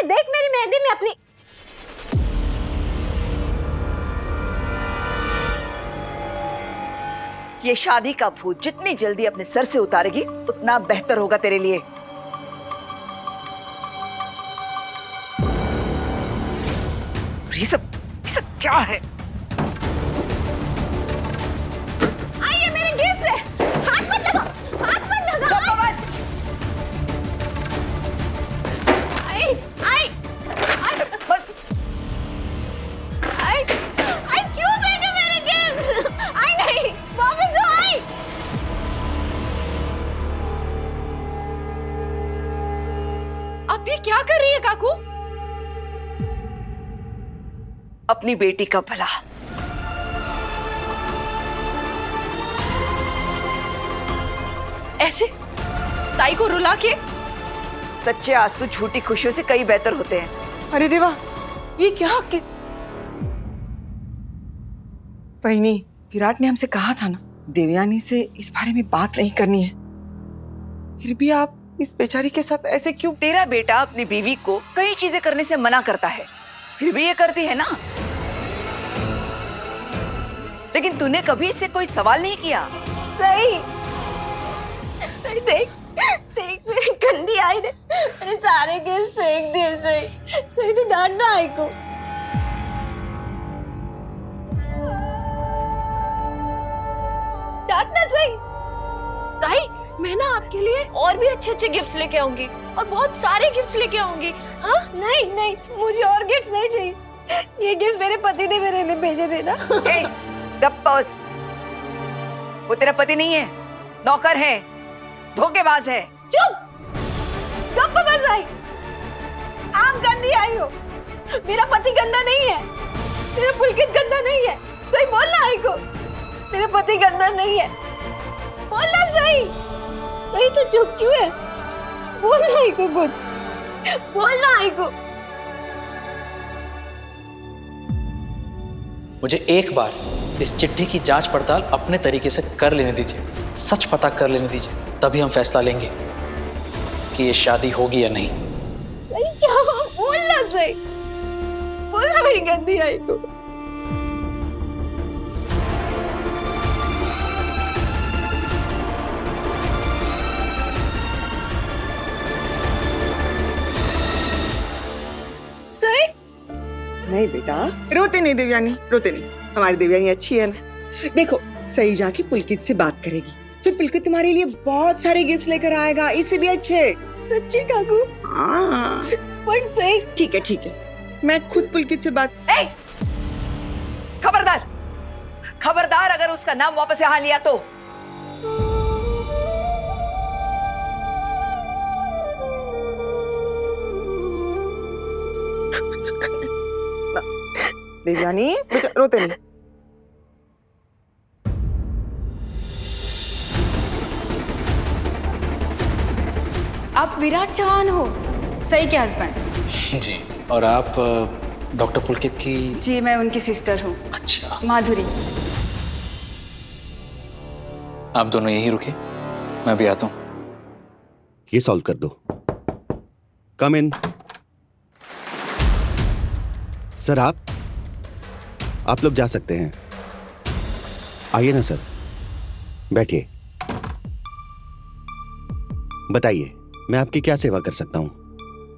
देख मेरी मेहंदी में अपनी। ये शादी का भूत जितनी जल्दी अपने सर से उतारेगी उतना बेहतर होगा तेरे लिए। ये सब क्या है? ये मेरे गिफ्ट है। हाथ मत लगा, हाथ मत लगा। बस। बस। क्यों फेंके मेरे गिफ्ट? नहीं, वापस दो। आप ये क्या कर रही है काकू? अपनी बेटी का भला। ऐसे ताई को रुला के? सच्चे आंसू झूठी खुशियों से कई बेहतर होते हैं। अरे देवा, ये क्या बहनी, विराट ने हमसे कहा था ना देवयानी से इस बारे में बात नहीं करनी है। फिर भी आप इस बेचारी के साथ ऐसे क्यों? तेरा बेटा अपनी बीवी को कई चीजें करने से मना करता है, फिर भी ये करती है ना। लेकिन तूने कभी इससे कोई सवाल नहीं किया। सही सही, देख देख मेरी गंदी आई ने मेरे सारे गिफ्ट फेंक दिए। सही सही, तो डांटना आई को। डांटना सही। ताई, मैं ना आपके लिए और भी अच्छे अच्छे गिफ्ट्स लेके आऊंगी और बहुत सारे गिफ्ट्स लेके आऊंगी। हाँ? नहीं नहीं, मुझे और गिफ्ट नहीं चाहिए। ये गिफ्ट मेरे पति ने मेरे लिए भेजे थे ना। गप्पस, वो तेरा पति नहीं है, नौकर है, धोखेबाज है। चुप, गप्प बस आई। आप गंदी आई हो। मेरा पति गंदा नहीं है, मेरा पुलकित गंदा नहीं है। सही बोलना आई को, मेरा पति गंदा नहीं है। बोलना सही। सही तो चुप क्यों है? बोलना आई को, बोलना आई को। मुझे एक बार इस चिट्ठी की जांच पड़ताल अपने तरीके से कर लेने दीजिए, सच पता कर लेने दीजिए, तभी हम फैसला लेंगे कि ये शादी होगी या नहीं। सही क्या? बोलना सही। बोलना मेरी गंदी आई को। सही? नहीं बेटा, रोते नहीं देवयानी, रोते नहीं। हमारी देवयानी अच्छी है ना। देखो, सही जाके पुलकित से बात करेगी, फिर पुलकित तुम्हारे लिए बहुत सारे गिफ्ट्स लेकर आएगा, इससे भी अच्छे। सच्ची काकू? हाँ। पर सही। ठीक है ठीक है, मैं खुद पुलकित से बात। खबरदार, खबरदार, अगर उसका नाम वापस यहाँ लिया तो। देवयानी बेटा, रोते नहीं। आप विराट चौहान हो, सही के हस्बैंड? जी। और आप डॉक्टर पुलकित की? जी, मैं उनकी सिस्टर हूँ। अच्छा। माधुरी। आप दोनों यही रुके, मैं भी आता हूँ। ये सॉल्व कर दो। कम इन। सर, आप लोग जा सकते हैं। आइए ना सर, बैठिए। बताइए, मैं आपकी क्या सेवा कर सकता हूँ?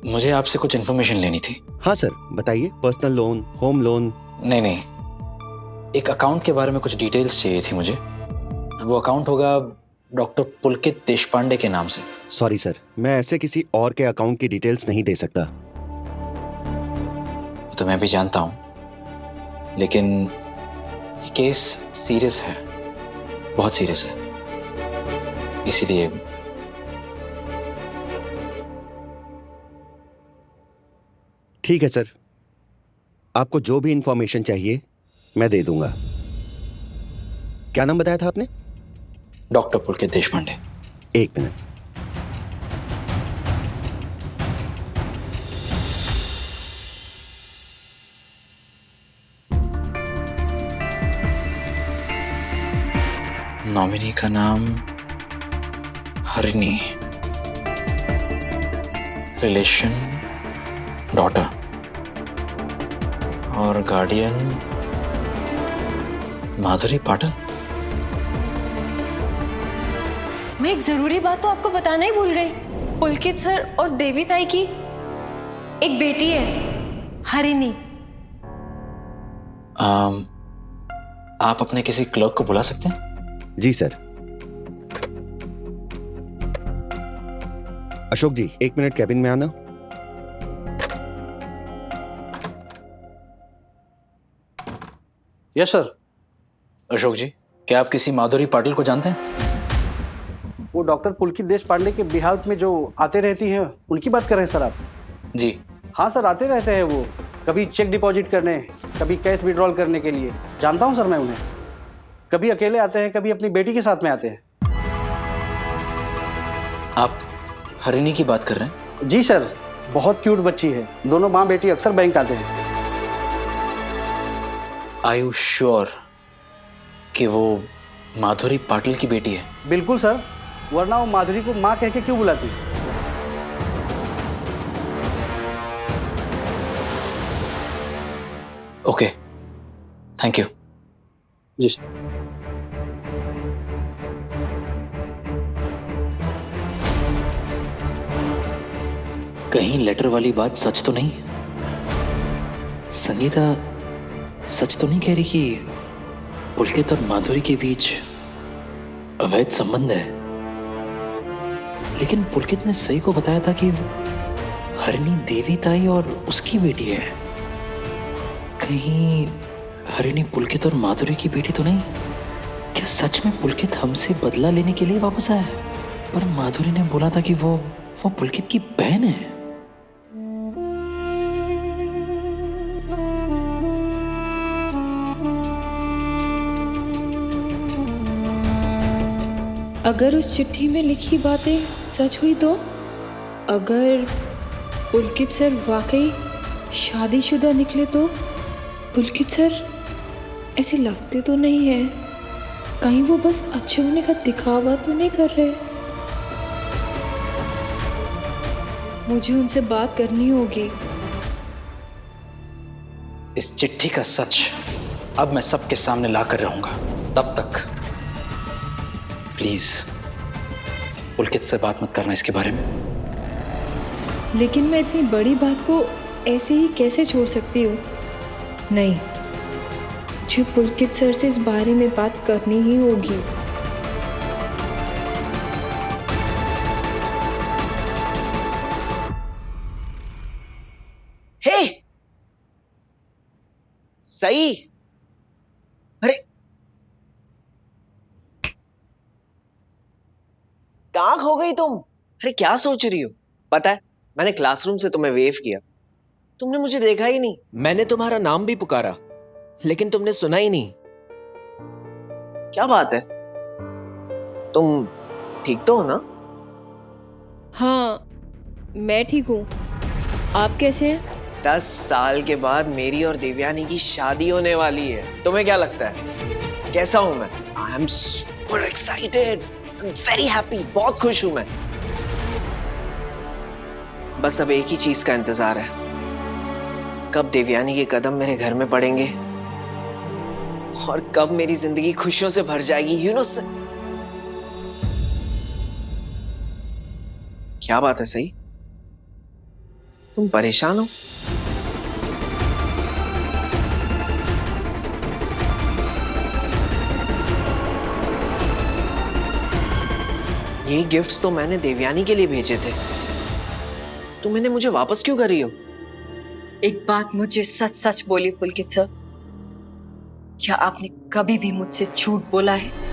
मुझे आपसे कुछ इन्फॉर्मेशन लेनी थी। हाँ सर, बताइए। Personal loan, home loan? नहीं, एक अकाउंट के बारे में कुछ डिटेल्स चाहिए थी मुझे। वो अकाउंट होगा डॉक्टर पुलकित देशपांडे के नाम से। सॉरी सर, मैं ऐसे किसी और के अकाउंट की डिटेल्स नहीं दे सकता। तो मैं भी जानता हूँ, लेकिन ये केस सीरियस है, बहुत सीरियस है, इसीलिए। ठीक है सर, आपको जो भी इंफॉर्मेशन चाहिए मैं दे दूंगा। क्या नाम बताया था आपने? डॉक्टर पुलकित देशपांडे। एक मिनट। नॉमिनी का नाम हरिणी, रिलेशन डॉटर और गार्डियन माधुरी पाटिल। मैं एक जरूरी बात तो आपको बताना ही भूल गई। पुलकित सर और देवी ताई की एक बेटी है, हरिणी। आप अपने किसी क्लर्क को बुला सकते हैं? जी सर। अशोक जी, 1 मिनट कैबिन में आना। Yes sir. अशोक जी, क्या आप किसी माधुरी पाटिल को जानते हैं? वो डॉक्टर पुलकित देश पांडे के बिहार में जो आते रहती हैं, उनकी बात कर रहे हैं सर आप? जी हाँ सर, आते रहते हैं वो, कभी चेक डिपॉजिट करने, कभी कैश विड्रॉल करने के लिए। जानता हूँ सर मैं उन्हें। कभी अकेले आते हैं, कभी अपनी बेटी के साथ में आते हैं। आप हरिणी की बात कर रहे हैं? जी सर, बहुत क्यूट बच्ची है। दोनों माँ बेटी अक्सर बैंक आते हैं। आर यू श्योर कि वो माधुरी पाटिल की बेटी है? बिल्कुल सर, वरना वो माधुरी को माँ कह के क्यों बुलाती? Okay, thank you. जी सर। कहीं लेटर वाली बात सच तो नहीं? संगीता सच तो नहीं कह रही कि पुलकित और माधुरी के बीच अवैध संबंध है? लेकिन पुलकित ने सही को बताया था कि हरिणी देवी ताई और उसकी बेटी है। कहीं हरिणी पुलकित और माधुरी की बेटी तो नहीं? क्या सच में पुलकित हमसे बदला लेने के लिए वापस आया है? पर माधुरी ने बोला था कि वो पुलकित की बहन है। अगर उस चिट्ठी में लिखी बातें सच हुई तो? अगर पुलकित सर वाकई शादीशुदा निकले तो? पुलकित सर ऐसे लगते तो नहीं है, कहीं वो बस अच्छे होने का दिखावा तो नहीं कर रहे? मुझे उनसे बात करनी होगी। इस चिट्ठी का सच अब मैं सबके सामने ला कर रहूंगा। तब तक प्लीज पुलकित से बात मत करना इसके बारे में। लेकिन मैं इतनी बड़ी बात को ऐसे ही कैसे छोड़ सकती हूँ? नहीं, मुझे पुलकित सर से इस बारे में बात करनी ही होगी। हे सही। अरे कहाँ खो गई तुम? अरे क्या सोच रही हो? पता है, मैंने क्लासरूम से तुम्हें वेव किया, तुमने मुझे देखा ही नहीं। मैंने तुम्हारा नाम भी पुकारा, लेकिन तुमने सुना ही नहीं। क्या बात है? तुम ठीक तो हो ना? हाँ, मैं ठीक हूँ। आप कैसे हैं? 10 साल के बाद मेरी और देवयानी की शादी होने वाली है। तुम्हें क्या लगता है कैसा हूं मैं? I am super excited, I am very happy, बहुत खुश हूं मैं। बस अब एक ही चीज का इंतजार है, कब देवयानी के कदम मेरे घर में पड़ेंगे और कब मेरी जिंदगी खुशियों से भर जाएगी। यू नो क्या बात है सही, तुम परेशान हो? ये गिफ्ट्स तो मैंने देवयानी के लिए भेजे थे, तुम इन्हें मुझे वापस क्यों कर रही हो? एक बात मुझे सच सच बोली पुलकित सर, क्या आपने कभी भी मुझसे झूठ बोला है?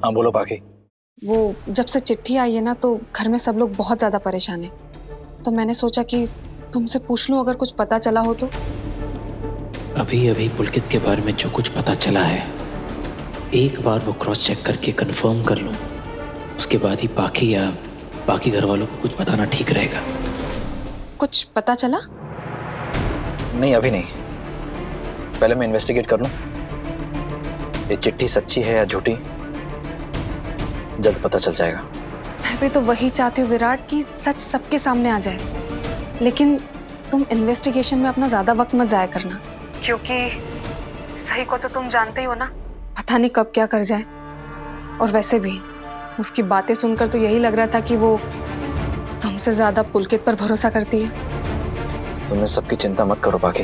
हाँ बोलो बाकी। वो जब से चिट्ठी आई है ना, तो घर में सब लोग बहुत ज्यादा परेशान हैं। तो मैंने सोचा कि तुमसे पूछ लूं, अगर कुछ पता चला हो तो। अभी अभी पुलकित के बारे में जो कुछ पता चला है, एक बार वो क्रॉस चेक करके कंफर्म कर लूं, उसके बाद ही बाकी घर वालों को कुछ बताना ठीक रहेगा। कुछ पता चला? नहीं, अभी नहीं। पहले मैं इन्वेस्टिगेट कर लूं। ये चिट्ठी सच्ची है या झूठी, जल्द पता चल जाएगा। मैं भी तो वही चाहती हूँ विराट, कि सच सबके सामने आ जाए। लेकिन तुम इन्वेस्टिगेशन में अपना ज्यादा वक्त मत जाया करना, क्योंकि सही को तो तुम जानते ही हो ना, पता नहीं कब क्या कर जाए। और वैसे भी उसकी बातें सुनकर तो यही लग रहा था कि वो तुमसे ज्यादा पुलकित पर भरोसा करती है। तुम इस सबकी चिंता मत करो बाकी,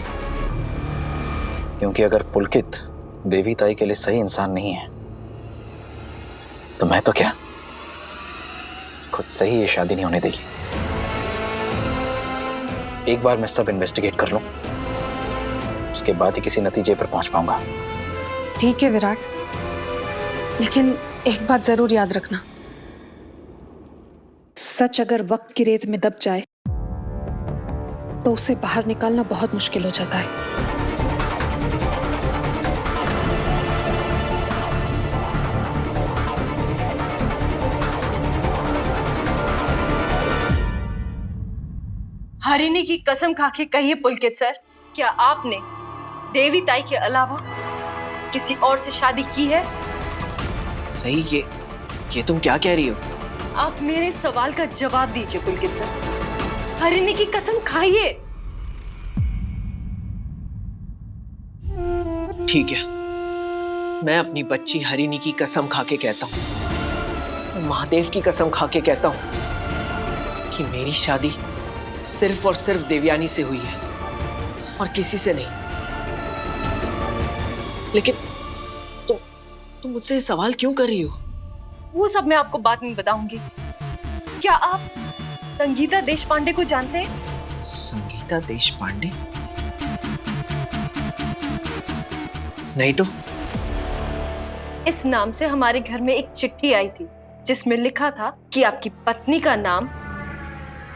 क्योंकि अगर पुलकित देवी ताई के लिए सही इंसान नहीं है तो मैं तो क्या, खुद से ही ये शादी नहीं होने देगी। एक बार मैं सब इन्वेस्टिगेट कर लूं, उसके बाद ही किसी नतीजे पर पहुंच पाऊंगा। ठीक है विराट, लेकिन एक बात जरूर याद रखना, सच अगर वक्त की रेत में दब जाए तो उसे बाहर निकालना बहुत मुश्किल हो जाता है। हरिणी की कसम खा के कहिए पुलकित सर, क्या आपने देवी ताई के अलावा किसी और से शादी की है? सही, ये तुम क्या कह रही हो? आप मेरे सवाल का जवाब दीजिए पुलकित सर। हरिणी की कसम खाइए। ठीक है, मैं अपनी बच्ची हरिणी की कसम खा के कहता हूँ, महादेव की कसम खा के कहता हूँ कि मेरी शादी सिर्फ और सिर्फ देवयानी से हुई है और किसी से नहीं। लेकिन तुम मुझसे ये सवाल क्यों कर रही हो? वो सब मैं आपको बाद में बताऊंगी। क्या आप संगीता देशपांडे को जानते हैं? संगीता देशपांडे? नहीं तो। इस नाम से हमारे घर में एक चिट्ठी आई थी जिसमें लिखा था कि आपकी पत्नी का नाम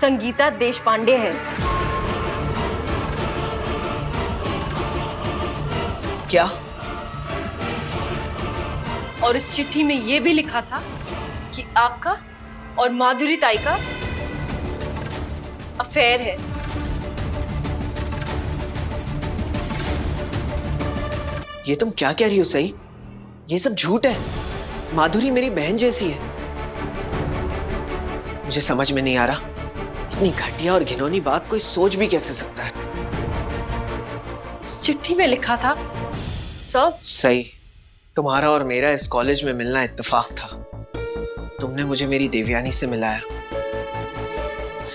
संगीता देशपांडे है। क्या? और इस चिट्ठी में यह भी लिखा था कि आपका और माधुरी ताई का अफेयर है। ये तुम क्या कह रही हो? सही, ये सब झूठ है। माधुरी मेरी बहन जैसी है। मुझे समझ में नहीं आ रहा, इतनी घटिया और घिनौनी बात कोई सोच भी कैसे सकता है? इस चिट्ठी में लिखा था सब। सही, तुम्हारा और मेरा इस कॉलेज में मिलना इत्तेफाक था। तुमने मुझे मेरी देवयानी से मिलाया,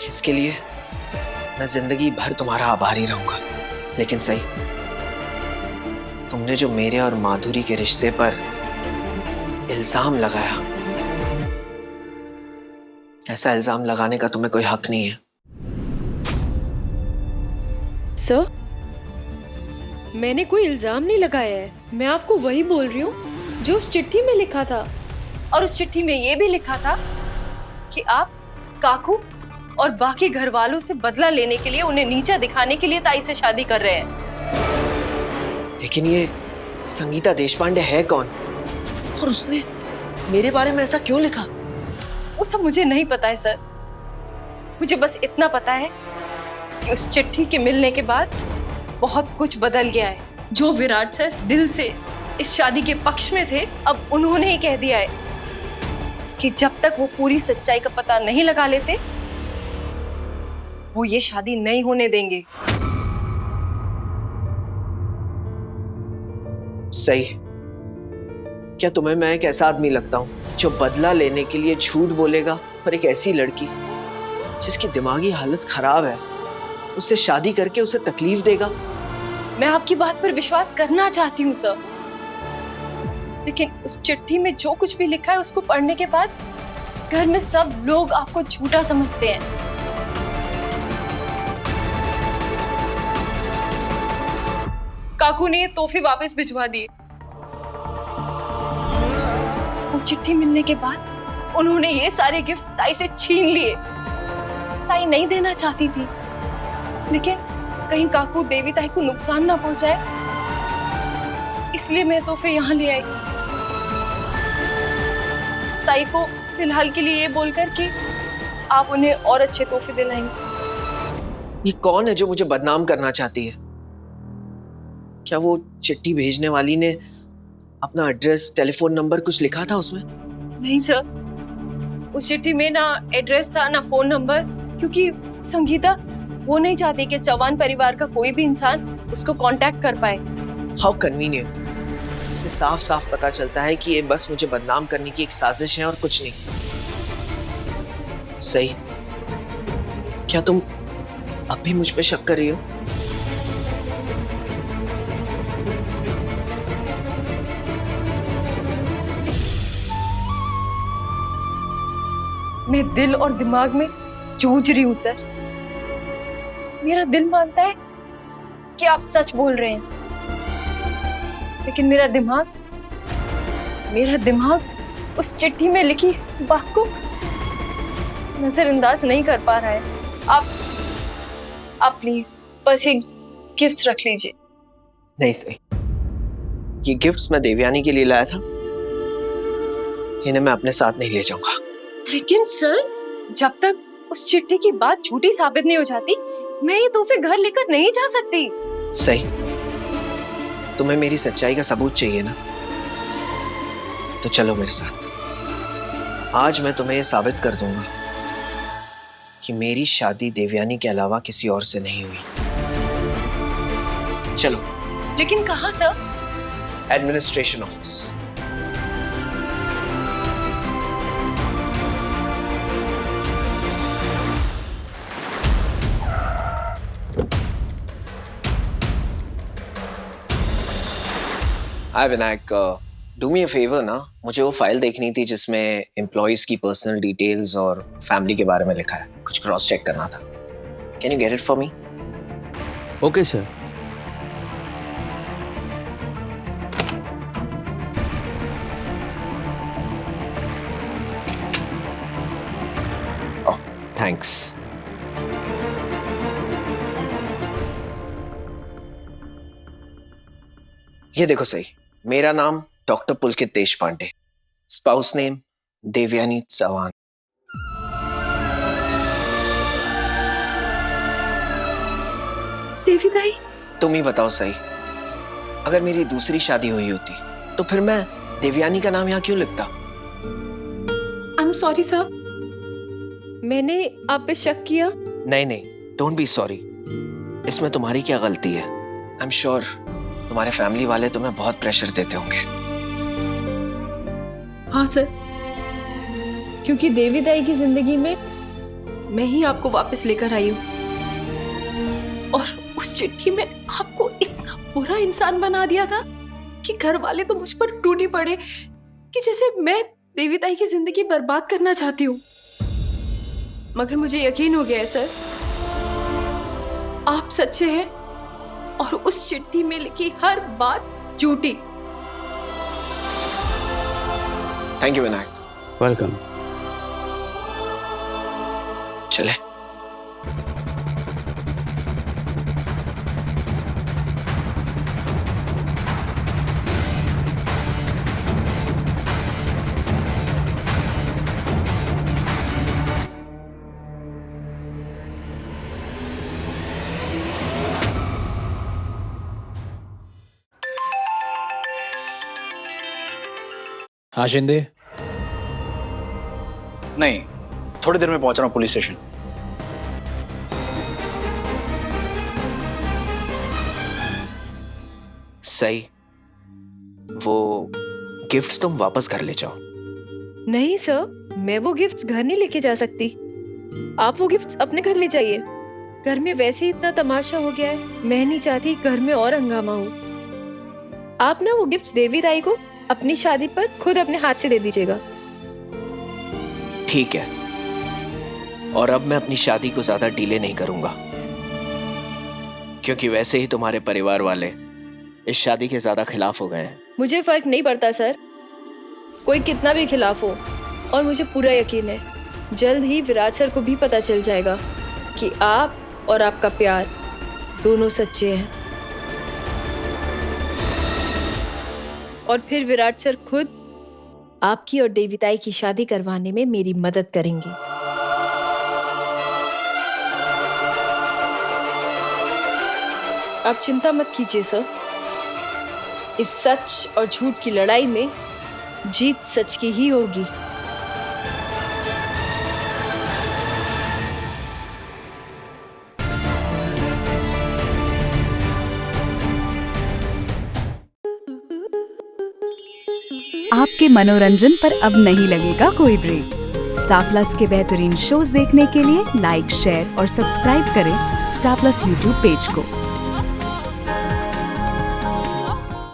इसके लिए मैं जिंदगी भर तुम्हारा आभारी रहूंगा। लेकिन सही, तुमने जो मेरे और माधुरी के रिश्ते पर इल्जाम लगाया, ऐसा इल्जाम लगाने का तुम्हें कोई हक नहीं है। सर, मैंने कोई इल्जाम नहीं लगाया है। मैं आपको वही बोल रही हूँ जो उस चिट्ठी में लिखा था। और उस चिट्ठी में ये भी लिखा था कि आप काकू और बाकी घर वालों से बदला लेने के लिए, उन्हें नीचा दिखाने के लिए ताई से शादी कर रहे हैं। लेकिन ये संगीता देशपांडे है कौन? और उसने मेरे बारे में ऐसा क्यों लिखा? वो सब मुझे नहीं पता है सर। मुझे बस इतना पता है कि उस चिट्ठी के मिलने के बाद बहुत कुछ बदल गया है। जो विराट सर दिल से इस शादी के पक्ष में थे, अब उन्होंने ही कह दिया है कि जब तक वो पूरी सच्चाई का पता नहीं लगा लेते, वो ये शादी नहीं होने देंगे। सही, क्या तुम्हें मैं एक ऐसा आदमी लगता हूं जो बदला लेने के लिए झूठ बोलेगा और एक ऐसी लड़की जिसकी दिमागी हालत खराब है उससे शादी करके उसे तकलीफ देगा? मैं आपकी बात पर विश्वास करना चाहती हूँ सर, लेकिन उस चिट्ठी में जो कुछ भी लिखा है उसको पढ़ने के बाद घर में सब लोग आपको झूठा समझते हैं। काकू ने ये तोहफे वापस भिजवा दिए। वो चिट्ठी मिलने के बाद उन्होंने ये सारे गिफ्ट ताई से छीन लिए। ताई नहीं देना चाहती थी, लेकिन कहीं काकू देवी ताई को नुकसान ना पहुंचाए, इसलिए मैं तोहफे यहाँ ले आई। ताई को फिलहाल के लिए ये बोलकर कि आप उन्हें और अच्छे तोहफे दिलाएंगे। ये कौन है जो मुझे बदनाम करना चाहती है? क्या वो चिट्ठी भेजने वाली ने अपना एड्रेस, टेलीफोन नंबर कुछ लिखा था उसमें? नहीं सर, उस चिट्ठी में ना एड्रेस था ना फोन नंबर, क्योंकि संगीता वो नहीं चाहती कि चौहान परिवार का कोई भी इंसान उसको कांटेक्ट कर पाए। How convenient. इससे साफ साफ पता चलता है कि ये बस मुझे बदनाम करने की एक साजिश है और कुछ नहीं। सही, क्या तुम अब भी मुझ पे शक कर रही हो? मैं दिल और दिमाग में जूझ रही हूँ सर। मेरा दिल मानता है कि आप सच बोल रहे हैं, लेकिन मेरा दिमाग उस चिट्ठी में लिखी बात को नजरअंदाज नहीं कर पा रहा है। आप प्लीज बस ये गिफ्ट्स रख लीजिए। नहीं सही, ये गिफ्ट्स मैं देवयानी के लिए लाया था, इन्हें मैं अपने साथ नहीं ले जाऊंगा। लेकिन सर, जब तक उस चिट्ठी की बात झूठी साबित नहीं हो जाती, मैं ये तोहफे घर लेकर नहीं जा सकती। सही, तुम्हें मेरी सच्चाई का सबूत चाहिए ना, तो चलो मेरे साथ। आज मैं तुम्हें ये साबित कर दूंगा कि मेरी शादी देवयानी के अलावा किसी और से नहीं हुई। चलो। लेकिन कहाँ sir? Administration office. Hi Vinayak, do me a favour ना, मुझे वो फाइल देखनी थी जिसमें एम्प्लॉइज की पर्सनल डिटेल्स और फैमिली के बारे में लिखा है। कुछ क्रॉस चेक करना था। Can you get it for me? Okay sir. Oh, thanks. ये देखो सही, मेरा नाम डॉक्टर पुलकित देशपांडे, स्पाउस नेम देवयानी चौहान। देवी दाई, तुम ही बताओ सही, अगर मेरी दूसरी शादी हुई होती तो फिर मैं देवयानी का नाम यहाँ क्यों लिखता? आई एम सॉरी सर, मैंने आप पे शक किया। नहीं नहीं, डोंट बी सॉरी। इसमें तुम्हारी क्या गलती है? आई एम श्योर तुम्हारे फैमिली वाले तुम्हें बहुत प्रेशर देते होंगे। हाँ सर, क्योंकि देवी दाई की जिंदगी में मैं ही आपको वापस लेकर आई हूँ, और उस चिट्ठी में आपको इतना बुरा इंसान बना दिया था कि घर वाले तो मुझ पर टूटी पड़े कि जैसे मैं देवी दाई की जिंदगी बर्बाद करना चाहती हूँ। मगर मुझे यकीन हो गया है सर, आप सच्चे हैं और उस चिट्ठी में लिखी हर बात झूठी। Thank you Vinayak. वेलकम। चले। हाँ शिंदे? नहीं, थोड़ी देर में पहुंच रहा हूँ पुलिस स्टेशन। सही, वो गिफ्ट्स तुम वापस घर ले जाओ। नहीं सर, मैं वो गिफ्ट्स घर नहीं लेके जा सकती। आप वो गिफ्ट्स अपने घर ले जाइए। घर में वैसे ही इतना तमाशा हो गया है, मैं नहीं चाहती घर में और हंगामा हो। आप ना वो गिफ्ट्स देवी दाई को अपनी शादी पर खुद अपने हाथ से दे दीजिएगा। ठीक है, और अब मैं अपनी शादी को ज्यादा डिले नहीं करूंगा, क्योंकि वैसे ही तुम्हारे परिवार वाले इस शादी के ज्यादा खिलाफ हो गए हैं। मुझे फर्क नहीं पड़ता सर, कोई कितना भी खिलाफ हो, और मुझे पूरा यकीन है जल्द ही विराट सर को भी पता चल जाएगा कि आप और आपका प्यार दोनों सच्चे हैं। और फिर विराट सर खुद आपकी और देवी ताई की शादी करवाने में मेरी मदद करेंगे। आप चिंता मत कीजिए सर। इस सच और झूठ की लड़ाई में जीत सच की ही होगी। आपके मनोरंजन पर अब नहीं लगेगा कोई ब्रेक। स्टार प्लस के बेहतरीन शोज देखने के लिए लाइक, शेयर और सब्सक्राइब करें स्टार प्लस यूट्यूब पेज को।